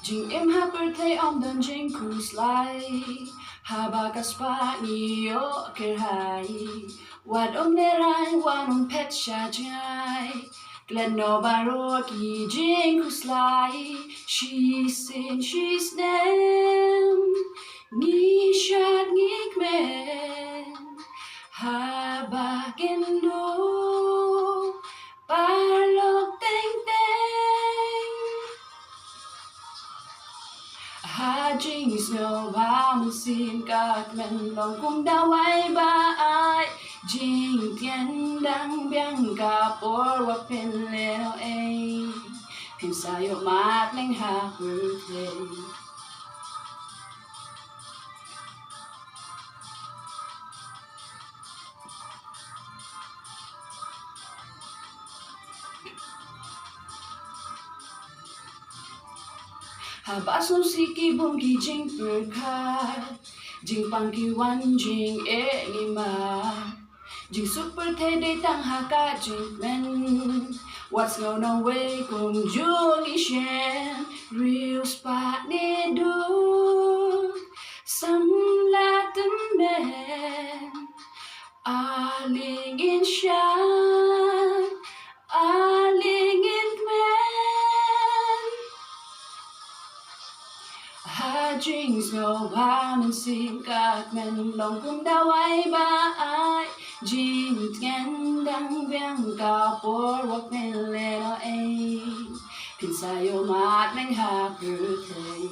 Jing em happy birthday om dan jing cruise lai haba kaspa niyo kerhai wat om nerai wan om pet sha jai Glen no baro ki jing cruise lai she sin she's nem ni shat ngik men haba kendo parlok teng teng ha jing snow ba mun sim các men lòng cũng đã quay ba ai jing tian đang biang cả por wa pen leo ai pin sa yo mat neng ha birthday Haba so si ki bum ki jing perkai jing pang ki wan jing e ni ma jing super the de tang ha ka jing men what's gone away kung jung i shen real spot ne do some latin men are ling in shine are ling in men ha jing snow ba mình xin các men lòng cũng đã quay ba ai jing tian đang biang cả por wa pen le no ai pin sa yo mat neng ha birthday